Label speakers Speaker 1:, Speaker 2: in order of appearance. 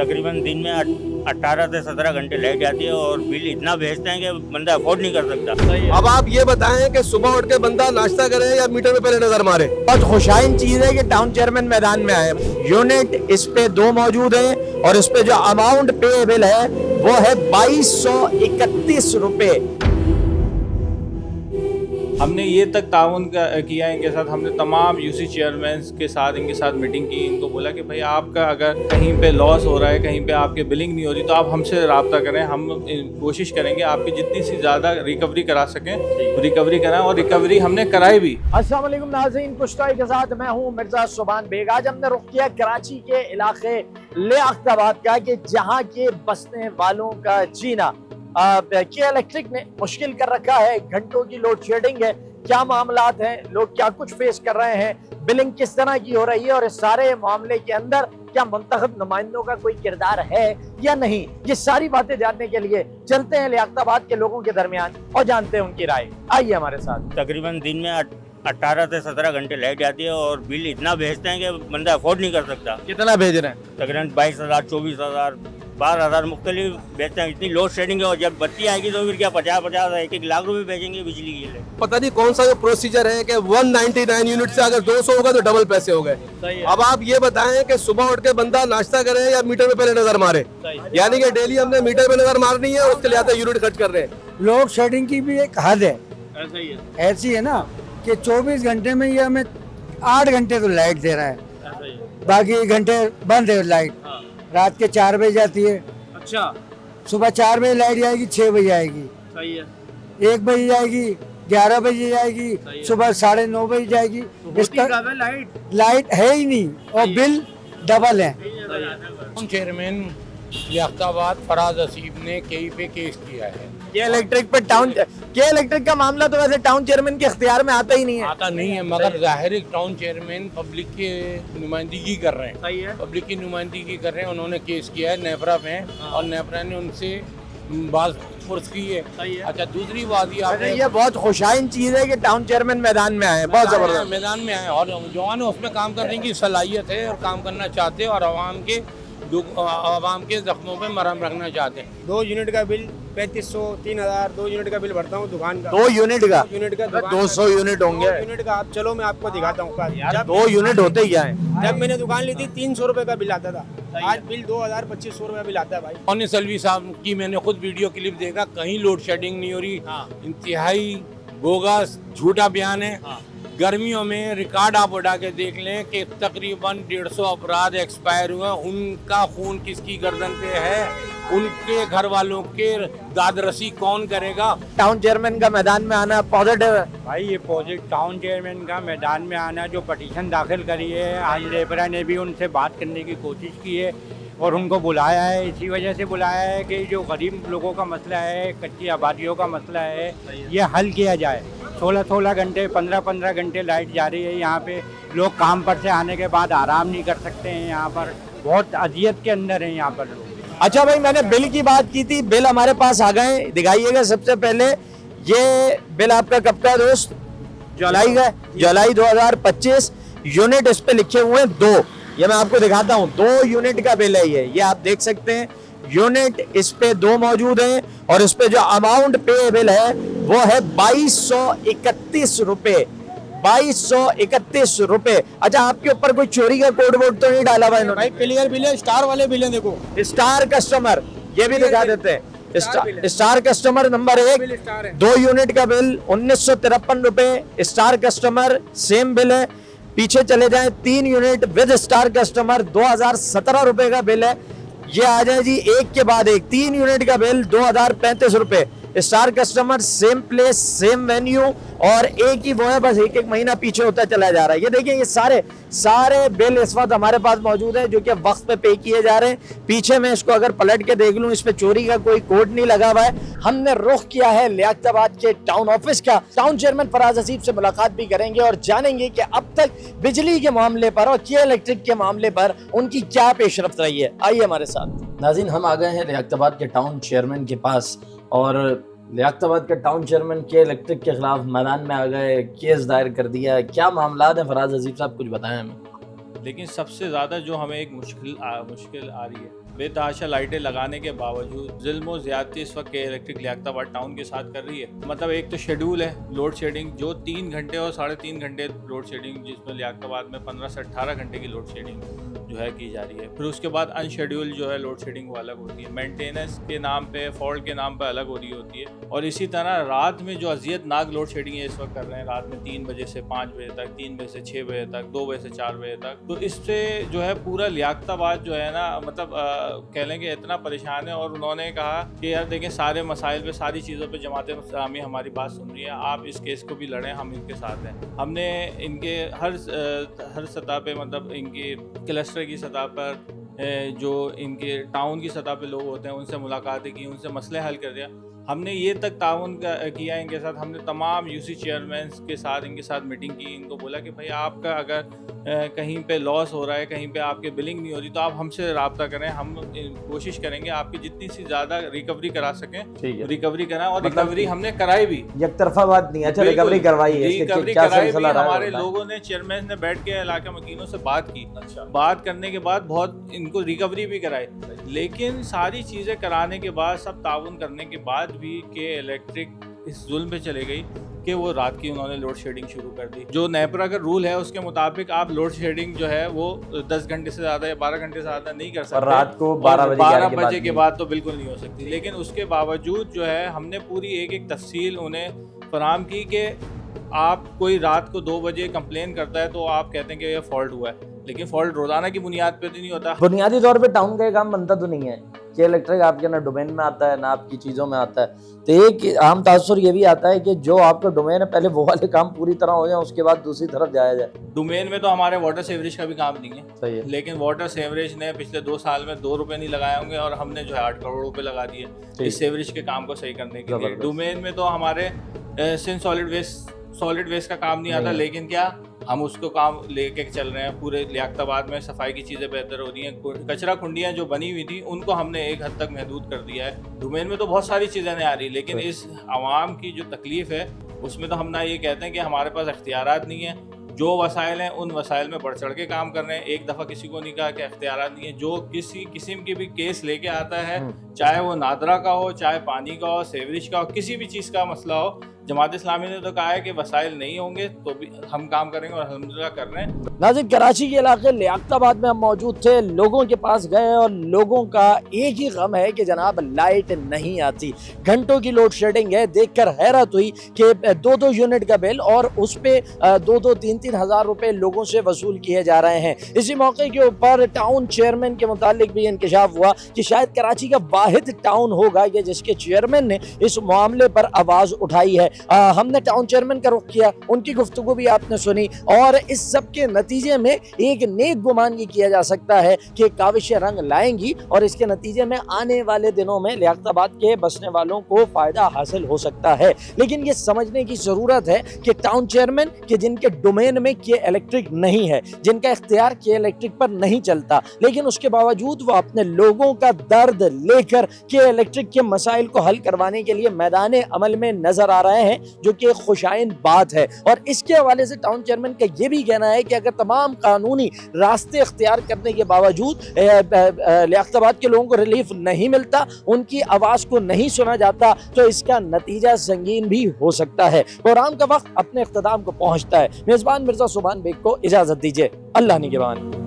Speaker 1: तकरीबन दिन में 18 से 17 घंटे लाइट जाती है और बिल इतना भेजते हैं कि बंदा अफोर्ड नहीं कर सकता।
Speaker 2: अब आप ये बताएं कि सुबह उठ के बंदा नाश्ता करे या मीटर में पहले नजर मारे।
Speaker 3: बहुत खुशाइन चीज है कि टाउन चेयरमैन मैदान में आए। यूनिट इस पे 2 मौजूद है और इस पे जो अमाउंट पेएबल है वो है 2231 रुपए।
Speaker 4: हमने ये तक ताउन किया इनके साथ। हमने तमाम यूसी चेयरमैन के साथ इनके साथ मीटिंग की। इनको बोला कि भाई आपका अगर कहीं पे लॉस हो रहा है, कहीं पे आपके बिलिंग नहीं हो रही, तो आप हमसे रब्ता करें। हम कोशिश करेंगे आपकी जितनी सी ज़्यादा रिकवरी करा सकें रिकवरी कराएं, और रिकवरी हमने कराई भी।
Speaker 3: अस्सलाम वालेकुम नाज़रीन, पुश्ताई के साथ मैं हूँ मिर्जा सुभान बेग। आज हमने रुख किया कराची के इलाके लियाकताबाद का, कि जहाँ के बसने वालों का जीना के इलेक्ट्रिक ने मुश्किल कर रखा है। घंटों की लोड शेडिंग है, क्या मामलात हैं, लोग क्या कुछ फेस कर रहे हैं, बिलिंग किस तरह की हो रही है, और इस सारे मामले के अंदर क्या मुंतखब नुमाइंदों का कोई किरदार है या नहीं, ये सारी बातें जानने के लिए चलते हैं लियाकताबाद के लोगों के दरमियान और जानते हैं उनकी राय। आइए हमारे साथ।
Speaker 1: तकरीबन दिन में 18 से 17 घंटे लाइट जाती है और बिल इतना भेजते हैं कि बंदा अफोर्ड नहीं कर सकता।
Speaker 3: कितना भेज रहे हैं?
Speaker 1: तकरीबन 22,000, 24,000, 12,000 मुख्तलिफ बेचते हैं। इतनी लोड शेडिंग है और जब बत्ती आएगी तो फिर क्या 50-50 1-1 लाख रुपए बेचेंगे बिजली के लिए।
Speaker 2: पता नहीं कौन सा प्रोसीजर है कि 199 यूनिट से अगर 200 होगा तो डबल पैसे हो गए। अब आप ये बताएं कि सुबह उठ के बंदा नाश्ता करे या मीटर में पहले नजर मारे। यानी कि डेली हमने मीटर में नजर मारनी है, उसके लिए यूनिट खर्च कर रहे हैं।
Speaker 5: लोड शेडिंग की भी एक हद है। ऐसी है ना कि 24 घंटे में ये हमें 8 घंटे तो लाइट दे रहा है, बाकी घंटे बंद है लाइट। रात के 4 बजे जाती है।
Speaker 3: अच्छा,
Speaker 5: सुबह 4 बजे लाइट जाएगी, 6 बजे आएगी,
Speaker 3: सही है।
Speaker 5: 1 बजे जाएगी, 11 बजे जाएगी, सुबह 9:30 बजे जाएगी। इसका लाइट है ही नहीं और बिल डबल है।
Speaker 6: चेयरमैन लियाकताबाद फराज हसीब ने केई पे केस किया है।
Speaker 3: के इलेक्ट्रिक पे टाउन के इलेक्ट्रिक का मामला तो वैसे टाउन चेयरमैन के इख्तियार में आता ही नहीं है।
Speaker 6: आता नहीं है, मगर जाहिर है टाउन चेयरमैन पब्लिक की नुमाइंदगी कर रहे हैं।
Speaker 3: सही है।
Speaker 6: पब्लिक की नुमाइंदगी कर रहे हैं। उन्होंने केस किया है नेपरा पे और नेपरा ने उनसे बात पुरस की है। अच्छा, दूसरी बात
Speaker 3: ये बहुत खुशाइन चीज है कि टाउन चेयरमैन मैदान में आए, बहुत जबरदस्त
Speaker 6: मैदान में आए और जवान उसमें काम करने की सलाहियत है और काम करना चाहते हैं और आवाम के जख्मों पे मरहम रखना चाहते हैं।
Speaker 7: 2 यूनिट का बिल 3500, 3000, 2 यूनिट का बिल भरता हूँ दुकान का।
Speaker 3: 2 यूनिट का?
Speaker 7: 2 यूनिट का
Speaker 3: 200 यूनिट होंगे।
Speaker 7: 2 यूनिट का आप चलो मैं आपको दिखाता हूँ।
Speaker 3: 2 यूनिट होते ही है।
Speaker 7: जब मैंने दुकान ली थी 300 रुपए का बिल आता था, आज बिल 2000-2500 रुपए बिल आता है भाई।
Speaker 6: और सलवी साहब की मैंने खुद वीडियो क्लिप देखा, कहीं लोड शेडिंग नहीं हो रही। इंतहाई बोगस झूठा बयान है। गर्मियों में रिकॉर्ड आप उठा के देख लें कि तकरीबन 150 अफराद एक्सपायर हुए। उनका खून किसकी गर्दन पे है? उनके घर वालों के दादरसी कौन करेगा?
Speaker 3: टाउन चेयरमैन का मैदान में आना पॉजिटिव है
Speaker 8: भाई। ये पॉजिटिव टाउन चेयरमैन का मैदान में आना, जो पटिशन दाखिल करी है, आज लेबरा ने भी उनसे बात करने की कोशिश की है और उनको बुलाया है। इसी वजह से बुलाया है कि जो गरीब लोगों का मसला है, कच्ची आबादियों का मसला है, ये हल किया जाए। 16-16 घंटे 15-15 घंटे लाइट जा रही है यहाँ पे। लोग काम पर से आने के बाद आराम नहीं कर सकते हैं। यहाँ पर बहुत अजियत के अंदर है यहाँ पर लोग।
Speaker 3: अच्छा भाई, मैंने बिल की बात की थी, बिल हमारे पास आ गए, दिखाइएगा। सबसे पहले ये बिल आपका कब का है दोस्त? जुलाई का, जुलाई 2025। यूनिट इस पे लिखे हुए हैं 2। ये मैं आपको दिखाता हूँ, 2 यूनिट का बिल है ये आप देख सकते हैं। यूनिट इस पे 2 मौजूद हैं और इस पे जो अमाउंट पेएबल है वो है 2231 रुपए। 2231 रुपए। अच्छा, आपके ऊपर कोई चोरी का कोड वोड तो नहीं डाला भाई?
Speaker 7: भाई क्लियर बिल है, स्टार वाले बिल है। देखो
Speaker 3: स्टार कस्टमर, ये भी दिखा देते हैं। स्टार कस्टमर नंबर 1, 2 यूनिट का बिल 1953 रुपए। स्टार कस्टमर सेम बिल है। पीछे चले जाएं, 3 यूनिट विद स्टार कस्टमर 2017 रुपए का बिल है। ये आ जाए जी एक के बाद एक। 3 यूनिट का बिल 2035 रुपए। Star customer same place same venue और एक ही वो है, बस एक महीना पीछे होता चला जा रहा है। ये देखिए, ये सारे बिल इस वक्त हमारे पास मौजूद है जो कि वक्त पे किए जा रहे हैं। पीछे में इसको अगर पलट के देख लूं, इस पे चोरी का कोई कोड नहीं लगा हुआ है। हमने रुख किया है लियाकताबाद के टाउन ऑफिस का। टाउन चेयरमैन फराज हसीब से मुलाकात भी करेंगे और जानेंगे कि अब तक बिजली के मामले पर और के इलेक्ट्रिक के मामले पर उनकी क्या पेशरफ्त रही है। आइए हमारे साथ। नाज़रीन, हम आ गए हैं लियाकताबाद के टाउन चेयरमैन के पास और लियाकताबाद के टाउन चेयरमैन के इलेक्ट्रिक के खिलाफ मैदान में आ गए, केस दायर कर दिया है। क्या मामला है फराज हसीब साहब, कुछ बताएं हमें।
Speaker 4: लेकिन सबसे ज़्यादा जो हमें एक मुश्किल आ रही है बेतहाशा लाइटें लगाने के बावजूद जुल्म व ज़्यादती इस वक्त के इलेक्ट्रिक लियाकताबाद टाउन के साथ कर रही है। मतलब एक तो शेड्यूल है लोड शेडिंग, जो 3 घंटे और 3.5 घंटे लोड शेडिंग, जिसमें लियाकताबाद में 15 से 18 घंटे की लोड शेडिंग जो है की जा रही है। फिर उसके बाद अनशेड्यूल जो है लोड शेडिंग वो अलग होती है, मेंटेनेंस के नाम पे, फॉल्ट के नाम पे अलग हो रही होती है। और इसी तरह रात में जो अजियतनाक लोड शेडिंग है इस वक्त कर रहे हैं, रात में 3 बजे से 5 बजे तक, 3 बजे से 6 बजे तक, 2 बजे से 4 बजे तक। तो इससे जो है पूरा लियाकताबाद जो है ना, मतलब कह लेंगे इतना परेशान है। और उन्होंने कहा कि यार देखें, सारे मसाइल पे, सारी चीज़ों पे जमात इस्लामी हमारी बात सुन रही है, आप इस केस को भी लड़ें, हम इनके साथ हैं। हमने इनके हर सतह पे, मतलब इनके क्लस्टर की सतह पर, जो इनके टाउन की सतह पे लोग होते हैं उनसे मुलाकातें की, उनसे मसले हल कर दिया। हमने ये तक ताउन किया इनके साथ। हमने तमाम यूसी चेयरमैन के साथ इनके साथ मीटिंग की, इनको बोला कि भाई आपका अगर कहीं पे लॉस हो रहा है, कहीं पे आपके बिलिंग नहीं हो रही, तो आप हमसे रब्ता करें, हम कोशिश करेंगे आपकी जितनी सी ज़्यादा रिकवरी करा सकें रिकवरी कराएं। और मतलब रिकवरी हमने कराई भी,
Speaker 3: एक तरफा बात नहीं है, अच्छा रिकवरी करवाई है,
Speaker 4: रिकवरी कराई भी। हमारे लोगों ने, चेयरमैन ने बैठ के इलाका मकीनों से बात की, बात करने के बाद बहुत इनको रिकवरी भी कराई। लेकिन सारी चीज़ें कराने के बाद, सब ताउन करने के बाद भी के इलेक्ट्रिक इस जुल्म पे चले गई कि वो रात की उन्होंने लोड शेडिंग शुरू कर दी। जो नेपरा का रूल है उसके मुताबिक आप लोड शेडिंग जो है वो 10 घंटे से ज़्यादा या 12 घंटे से ज़्यादा नहीं कर सकते, और
Speaker 3: रात को 12
Speaker 4: बजे के बाद तो बिल्कुल नहीं हो सकती। लेकिन उसके बावजूद जो है हमने पूरी एक तफसील उन्हें फराहम की कि आप कोई रात को 2 बजे कंप्लेन करता है तो आप कहते हैं कि ये फॉल्ट हुआ है, लेकिन फॉल्ट रोजाना की बुनियाद पे तो नहीं होता।
Speaker 3: बुनियादी तौर पे टाउन का काम बनता तो नहीं है कि इलेक्ट्रिक आपके ना डोमेन में आता है ना आपकी चीज़ों में आता है। तो एक आम तासुर ये भी आता है कि जो आपका डोमेन है पहले वो वाले काम पूरी तरह हो जाए, उसके बाद दूसरी तरफ जाया जाए।
Speaker 4: डोमेन में तो हमारे वाटर सीवरेज का भी काम नहीं है,
Speaker 3: सही है।
Speaker 4: लेकिन वाटर सीवरेज ने पिछले 2 साल में 2 रुपए नहीं लगाए होंगे और हमने जो है 8 करोड़ रुपए लगा दिए इस सीवरेज के काम को सही करने के लिए। डोमेन में तो हमारे सिंध सॉलिड वेस्ट का काम नहीं आता, लेकिन क्या हम उसको काम लेके चल रहे हैं। पूरे लियाकताबाद में सफाई की चीज़ें बेहतर हो रही हैं। कचरा कुंडियाँ जो बनी हुई थी उनको हमने एक हद तक महदूद कर दिया है। डोमेन में तो बहुत सारी चीज़ें नहीं आ रही, लेकिन इस आवाम की जो तकलीफ़ है उसमें तो हम ना ये कहते हैं कि हमारे पास इख्तियारात नहीं है। जो वसाइल हैं उन वसाइल में बढ़ चढ़ के काम कर रहे हैं। एक दफ़ा किसी को नहीं कहा कि इख्तियारात नहीं है। जो किसी किस्म की भी केस लेके आता है, चाहे वो नादरा का हो, चाहे पानी का हो, सेवरेज का हो, किसी भी चीज़ का मसला हो, जमात इस्लामी ने तो कहा है कि वसाइल नहीं होंगे तो भी हम काम करेंगे और अल्हम्दुलिल्लाह कर रहे हैं।
Speaker 3: नाज़रीन, कराची के इलाके लियाकताबाद में हम मौजूद थे, लोगों के पास गए और लोगों का एक ही गम है कि जनाब लाइट नहीं आती, घंटों की लोड शेडिंग है। देखकर हैरत हुई कि 2-2 यूनिट का बिल और उस पे 2-2, 3-3 हज़ार रुपए लोगों से वसूल किए जा रहे हैं। इसी मौके के ऊपर टाउन चेयरमैन के मुतालिक भी इंकशाफ हुआ कि शायद कराची का वाहिद टाउन होगा कि जिसके चेयरमैन ने इस मामले पर आवाज़ उठाई है। हमने टाउन चेयरमैन का रुख किया, उनकी गुफ्तगू भी आपने सुनी, और इस सब के नतीजे में एक नेक गुमान ये किया जा सकता है कि काविशें रंग लाएंगी और इसके नतीजे में आने वाले दिनों में लियाकताबाद के बसने वालों को फ़ायदा हासिल हो सकता है। लेकिन ये समझने की ज़रूरत है कि टाउन चेयरमैन के जिनके डोमेन में के इलेक्ट्रिक नहीं है, जिनका इख्तियार के इलेक्ट्रिक पर नहीं चलता, लेकिन उसके बावजूद वो अपने लोगों का दर्द लेकर के इलेक्ट्रिक के मसाइल को हल करवाने के लिए मैदान अमल में नजर आ रहे हैं, जो कि खुशाइन बात है। और इसके हवाले से टाउन चेयरमैन का ये भी कहना है कि अगर तमाम कानूनी रास्ते इख्तियार करने के बावजूद लियाकताबाद के लोगों को रिलीफ नहीं मिलता, उनकी आवाज़ को नहीं सुना जाता, तो इसका नतीजा संगीन भी हो सकता है। प्रोग्राम का वक्त अपने इख्तिताम को पहुंचता है। मेज़बान मिर्ज़ा सुभान बेग को इजाज़त दीजिए। अल्लाह निगहबान।